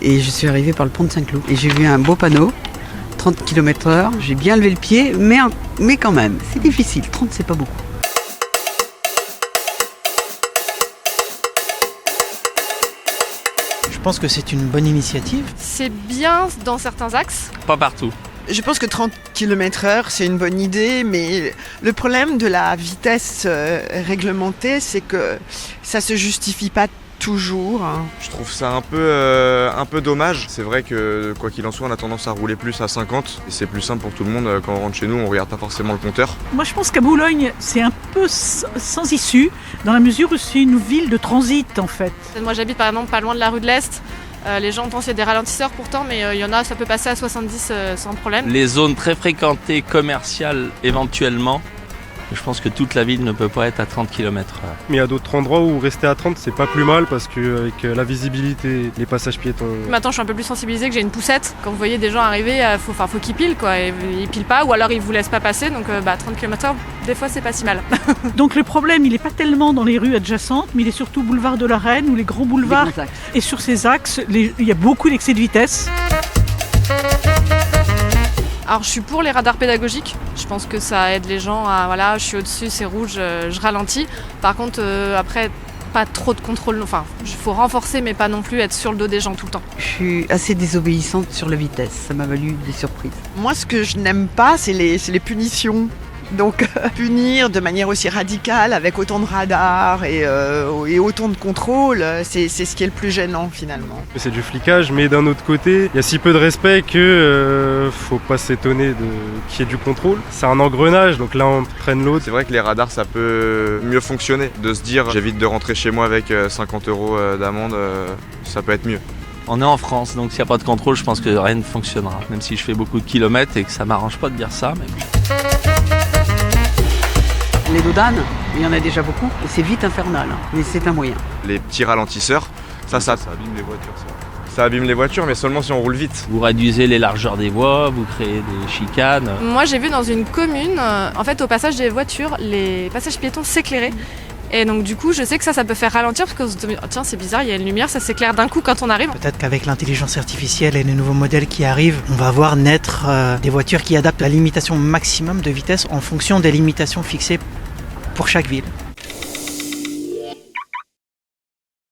et je suis arrivée par le pont de Saint-Cloud. Et j'ai vu un beau panneau, 30 km/h. J'ai bien levé le pied, mais quand même, c'est difficile. 30, c'est pas beaucoup. Je pense que c'est une bonne initiative. C'est bien dans certains axes. Pas partout. Je pense que 30 km/h, c'est une bonne idée, mais le problème de la vitesse réglementée, c'est que ça se justifie pas toujours. Je trouve ça un peu dommage. C'est vrai que quoi qu'il en soit, on a tendance à rouler plus à 50. Et c'est plus simple pour tout le monde. Quand on rentre chez nous, on regarde pas forcément le compteur. Moi je pense qu'à Boulogne, c'est un peu sans issue, dans la mesure où c'est une ville de transit en fait. Moi j'habite par exemple pas loin de la rue de l'Est. Les gens pensent qu'il y a des ralentisseurs pourtant, mais il y en a, ça peut passer à 70 sans problème. Les zones très fréquentées, commerciales éventuellement, je pense que toute la ville ne peut pas être à 30 km/h. Mais il y a d'autres endroits où rester à 30 c'est pas plus mal parce qu'avec la visibilité, les passages piétons. Maintenant je suis un peu plus sensibilisée que j'ai une poussette. Quand vous voyez des gens arriver, faut qu'ils pilent quoi. Et ils pilent pas ou alors ils vous laissent pas passer. Donc 30 km/h, des fois c'est pas si mal. Donc le problème il n'est pas tellement dans les rues adjacentes, mais il est surtout boulevard de la Reine ou les grands boulevards. Et sur ces axes, il y a beaucoup d'excès de vitesse. Alors je suis pour les radars pédagogiques, je pense que ça aide les gens à, voilà, je suis au-dessus, c'est rouge, je ralentis. Par contre, après, pas trop de contrôle, enfin, il faut renforcer mais pas non plus être sur le dos des gens tout le temps. Je suis assez désobéissante sur la vitesse, ça m'a valu des surprises. Moi, ce que je n'aime pas, c'est les punitions. Donc punir de manière aussi radicale avec autant de radars et autant de contrôle, c'est ce qui est le plus gênant finalement. C'est du flicage, mais d'un autre côté, il y a si peu de respect que faut pas s'étonner qu'il y ait du contrôle. C'est un engrenage, donc là on traîne l'autre. C'est vrai que les radars, ça peut mieux fonctionner. De se dire, j'évite de rentrer chez moi avec 50 € d'amende, ça peut être mieux. On est en France, donc s'il n'y a pas de contrôle, je pense que rien ne fonctionnera. Même si je fais beaucoup de kilomètres et que ça m'arrange pas de dire ça. Mais... Les dodanes, il y en a déjà beaucoup, et c'est vite infernal, mais c'est un moyen. Les petits ralentisseurs, ça abîme les voitures. Ça abîme les voitures, mais seulement si on roule vite. Vous réduisez les largeurs des voies, vous créez des chicanes. Moi j'ai vu dans une commune, en fait au passage des voitures, les passages piétons s'éclairaient. Et donc du coup je sais que ça peut faire ralentir parce que se dit, tiens c'est bizarre, il y a une lumière, ça s'éclaire d'un coup quand on arrive. Peut-être qu'avec l'intelligence artificielle et les nouveaux modèles qui arrivent, on va voir naître des voitures qui adaptent la limitation maximum de vitesse en fonction des limitations fixées pour chaque ville.